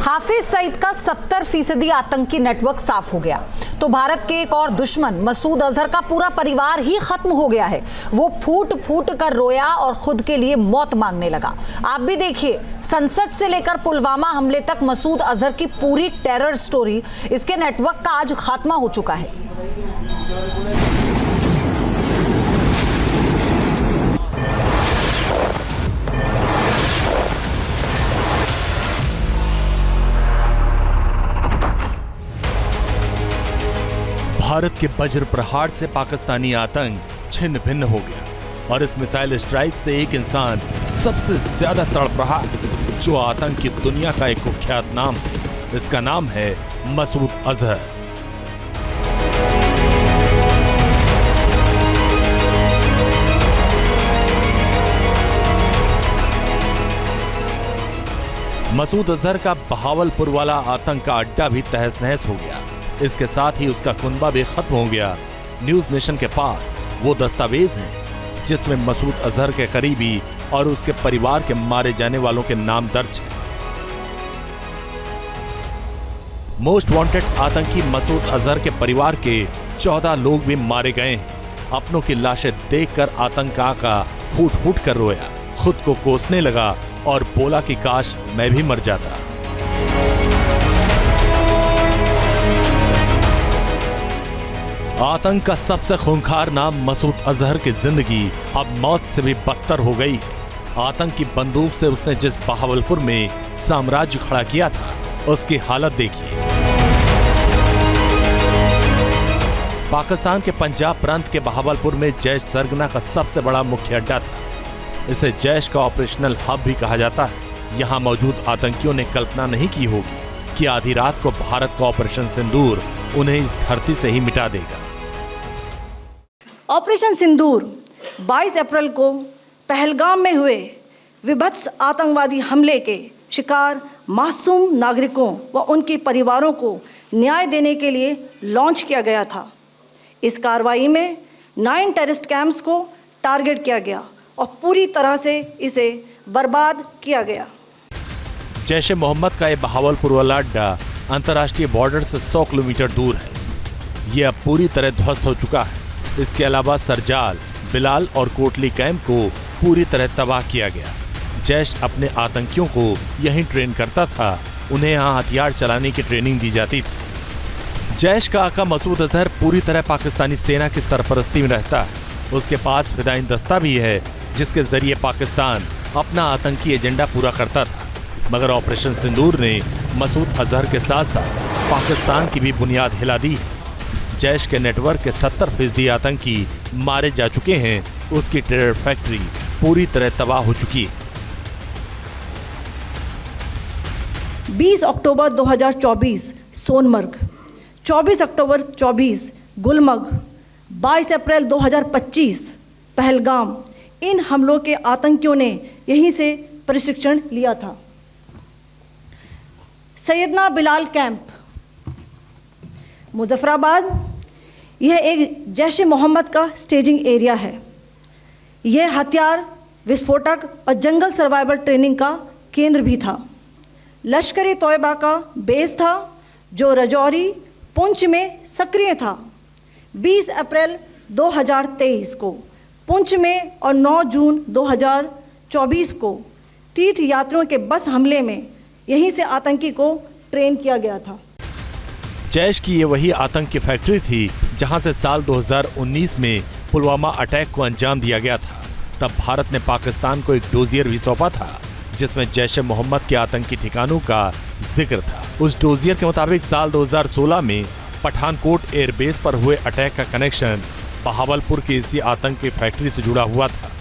हाफिज सईद का 70% आतंकी नेटवर्क साफ हो गया तो भारत के एक और दुश्मन मसूद अजहर का पूरा परिवार ही खत्म हो गया है। वो फूट फूट कर रोया और खुद के लिए मौत मांगने लगा। आप भी देखिए, संसद से लेकर पुलवामा हमले तक मसूद अजहर की पूरी टेरर स्टोरी, इसके नेटवर्क का आज खात्मा हो चुका है। भारत के वज्र प्रहार से पाकिस्तानी आतंक छिन्न भिन्न हो गया और इस मिसाइल स्ट्राइक से एक इंसान सबसे ज्यादा तड़प रहा, जो आतंक की दुनिया का एक कुख्यात नाम है। इसका नाम है मसूद अजहर। मसूद अजहर का बहावलपुर वाला आतंक का अड्डा भी तहस नहस हो गया। इसके साथ ही उसका कुनबा भी खत्म हो गया। न्यूज नेशन के पास वो दस्तावेज हैं जिसमें मसूद अजहर के करीबी और उसके परिवार के मारे जाने वालों के नाम दर्ज हैं। मोस्ट वांटेड आतंकी मसूद अजहर के परिवार के 14 लोग भी मारे गए हैं। अपनों की लाशें देखकर आतंक का फूट फूट कर रोया, खुद को कोसने लगा और बोला कि काश मैं भी मर जाता। आतंक का सबसे खूंखार नाम मसूद अजहर की जिंदगी अब मौत से भी बदतर हो गई है। आतंक की बंदूक से उसने जिस बहावलपुर में साम्राज्य खड़ा किया था, उसकी हालत देखिए। पाकिस्तान के पंजाब प्रांत के बहावलपुर में जैश सरगना का सबसे बड़ा मुख्य अड्डा था। इसे जैश का ऑपरेशनल हब भी कहा जाता है। यहाँ मौजूद आतंकियों ने कल्पना नहीं की होगी कि आधी रात को भारत का ऑपरेशन सिंदूर उन्हें इस धरती से ही मिटा देगा। ऑपरेशन सिंदूर 22 अप्रैल को पहलगाम में हुए विभत्स आतंकवादी हमले के शिकार मासूम नागरिकों व उनके परिवारों को न्याय देने के लिए लॉन्च किया गया था। इस कार्रवाई में 9 टेररिस्ट कैंप्स को टारगेट किया गया और पूरी तरह से इसे बर्बाद किया गया। जैश ए मोहम्मद का यह बहावलपुर वाला अड्डा अंतर्राष्ट्रीय बॉर्डर से 100 किलोमीटर दूर है। यह अब पूरी तरह ध्वस्त हो चुका है। इसके अलावा सरजाल, बिलाल और कोटली कैंप को पूरी तरह तबाह किया गया। जैश अपने आतंकियों को यहीं ट्रेन करता था। उन्हें यहाँ हथियार चलाने की ट्रेनिंग दी जाती थी। जैश का आका मसूद अजहर पूरी तरह पाकिस्तानी सेना की सरपरस्ती में रहता है। उसके पास फिदाइन दस्ता भी है जिसके जरिए पाकिस्तान अपना आतंकी एजेंडा पूरा करता था। मगर ऑपरेशन सिंदूर ने मसूद अजहर के साथ साथ पाकिस्तान की भी बुनियाद हिला दी। जैश के नेटवर्क के 70% आतंकी मारे जा चुके हैं। उसकी टेरर फैक्ट्री पूरी तरह तबाह हो चुकी है। 20 अक्टूबर 2024 सोनमर्ग, 24 अक्टूबर 24 गुलमर्ग, 22 अप्रैल 2025 पहलगाम, इन हमलों के आतंकियों ने यहीं से प्रशिक्षण लिया था। सैयदना बिलाल कैंप, मुजफ्फराबाद, यह एक जैश ए मोहम्मद का स्टेजिंग एरिया है। यह हथियार, विस्फोटक और जंगल सर्वाइवल ट्रेनिंग का केंद्र भी था। लश्कर तोयबा का बेस था जो रजौरी, पुंछ में सक्रिय था। 20 अप्रैल 2023 को पुंछ में और 9 जून 2024 को तीर्थ यात्रियों के बस हमले में यहीं से आतंकी को ट्रेन किया गया था। जैश की ये वही आतंक की फैक्ट्री थी जहां से साल 2019 में पुलवामा अटैक को अंजाम दिया गया था। तब भारत ने पाकिस्तान को एक डोजियर भी सौंपा था जिसमें जैश ए मोहम्मद के आतंकी ठिकानों का जिक्र था। उस डोजियर के मुताबिक साल 2016 में पठानकोट एयरबेस पर हुए अटैक का कनेक्शन बहावलपुर की इसी आतंकी फैक्ट्री से जुड़ा हुआ था।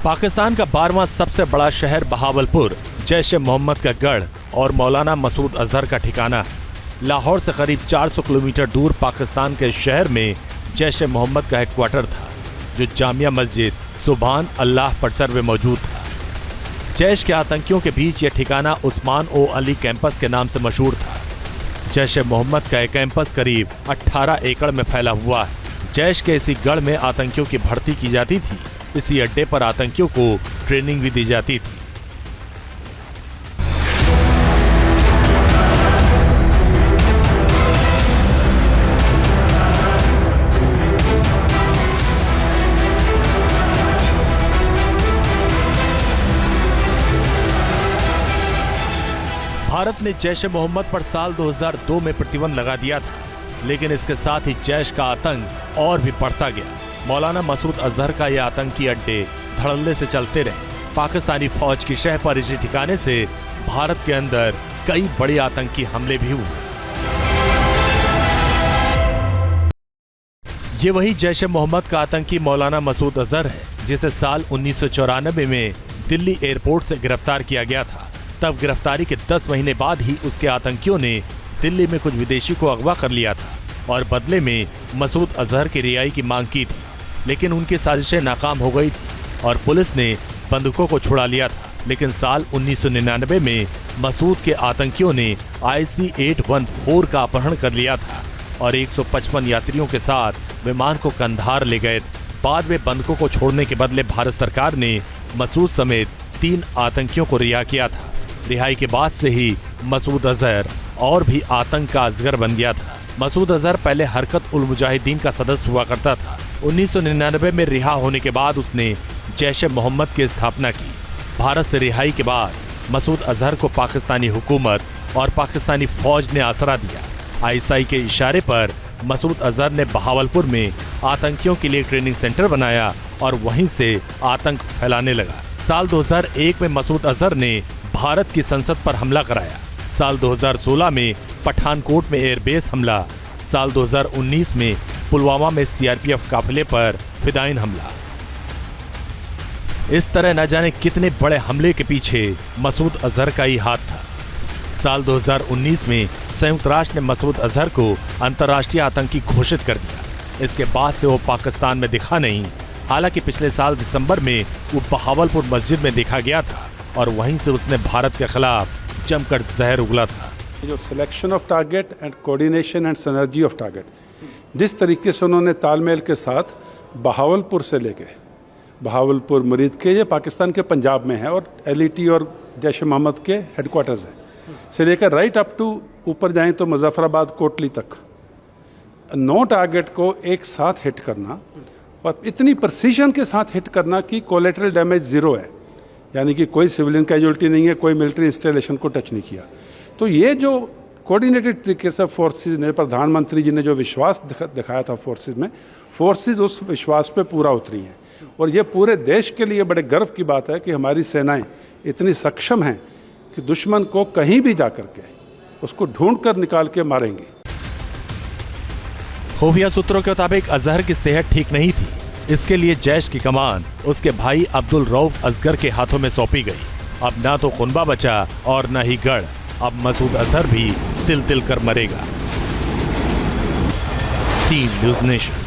पाकिस्तान का 12वां सबसे बड़ा शहर बहावलपुर जैश ए मोहम्मद का गढ़ और मौलाना मसूद अजहर का ठिकाना है। लाहौर से करीब 400 किलोमीटर दूर पाकिस्तान के शहर में जैश ए मोहम्मद का हेडक्वार्टर था, जो जामिया मस्जिद सुभान अल्लाह परिसर में मौजूद था। जैश के आतंकियों के बीच यह ठिकाना उस्मान ओ अली कैंपस के नाम से मशहूर था। जैश ए मोहम्मद का यह कैंपस करीब 18 एकड़ में फैला हुआ है। जैश के इसी गढ़ में आतंकियों की भर्ती की जाती थी। इसी अड्डे पर आतंकियों को ट्रेनिंग भी दी जाती थी। भारत ने जैश ए मोहम्मद पर साल 2002 में प्रतिबंध लगा दिया था, लेकिन इसके साथ ही जैश का आतंक और भी बढ़ता गया। मौलाना मसूद अजहर का यह आतंकी अड्डे धड़ल्ले से चलते रहे। पाकिस्तानी फौज की शह पर इसी ठिकाने से भारत के अंदर कई बड़े आतंकी हमले भी हुए। ये वही जैश ए मोहम्मद का आतंकी मौलाना मसूद अजहर है, जिसे साल 1994 में दिल्ली एयरपोर्ट से गिरफ्तार किया गया था। तब गिरफ्तारी के 10 महीने बाद ही उसके आतंकियों ने दिल्ली में कुछ विदेशी को अगवा कर लिया था और बदले में मसूद अजहर की रिहाई की मांग की थी, लेकिन उनकी साजिशें नाकाम हो गई थी और पुलिस ने बंदूकों को छुड़ा लिया था। लेकिन साल 1999 में मसूद के आतंकियों ने IC-814 का अपहरण कर लिया था और 155 यात्रियों के साथ विमान को कंधार ले गए थे। बाद में बंधकों को छोड़ने के बदले भारत सरकार ने मसूद समेत 3 आतंकियों को रिहा किया था। रिहाई के बाद से ही मसूद अजहर और भी आतंक का अजगर बन गया था। मसूद अजहर पहले हरकत उल मुजाहिदीन का सदस्य हुआ करता था। 1999 में रिहा होने के बाद उसने जैश ए मोहम्मद की स्थापना की। भारत से रिहाई के बाद मसूद अजहर को पाकिस्तानी हुकूमत और पाकिस्तानी फौज ने आसरा दिया। ISI के इशारे पर मसूद अजहर ने बहावलपुर में आतंकियों के लिए ट्रेनिंग सेंटर बनाया और वहीं से आतंक फैलाने लगा। साल 2001 में मसूद अजहर ने भारत की संसद पर हमला कराया। साल 2016 में पठानकोट में एयरबेस हमला। साल 2019 में पुलवामा में CRPF काफिले पर फिदायीन हमला। इस तरह न जाने कितने बड़े हमले के पीछे मसूद अजहर का ही हाथ था। साल 2019 में संयुक्त राष्ट्र ने मसूद अजहर को अंतर्राष्ट्रीय आतंकी घोषित कर दिया। इसके बाद से वो पाकिस्तान में दिखा नहीं। हालांकि पिछले साल दिसंबर में वो बहावलपुर मस्जिद में देखा गया था और वहीं से उसने भारत के खिलाफ जमकर जहर उगला था। जो selection of target and coordination and synergy of target, जिस तरीके से उन्होंने तालमेल के साथ बहावलपुर से लेके बहावलपुर मुरीद के, ये पाकिस्तान के पंजाब में है और LET और जैश ए मोहम्मद के हेडक्वार्टर्स हैं, से लेकर राइट अप टू ऊपर जाएं तो मुजफ्फराबाद कोटली तक 9 टारगेट को एक साथ हिट करना और इतनी प्रिसीजन के साथ हिट करना कि कोलेटरल डैमेज ज़ीरो है, यानी कि कोई सिविलियन कैजुअलिटी नहीं है, कोई मिलिट्री इंस्टॉलेशन को टच नहीं किया। तो ये जो कोऑर्डिनेटेड तरीके से फोर्सेस ने, प्रधानमंत्री जी ने जो विश्वास दिखाया था फोर्सेस में, फोर्सेस उस विश्वास पे पूरा उतरी हैं और ये पूरे देश के लिए बड़े गर्व की बात है कि हमारी सेनाएं इतनी सक्षम हैं कि दुश्मन को कहीं भी जाकर के उसको ढूंढ कर निकाल के मारेंगे। खुफिया सूत्रों के मुताबिक अजहर की सेहत ठीक नहीं थी। इसके लिए जैश की कमान उसके भाई अब्दुल रऊफ असगर के हाथों में सौंपी गई। अब ना तो खुनबा बचा और न ही गढ़। अब मसूद अजहर भी तिल तिल कर मरेगा। Team news nation.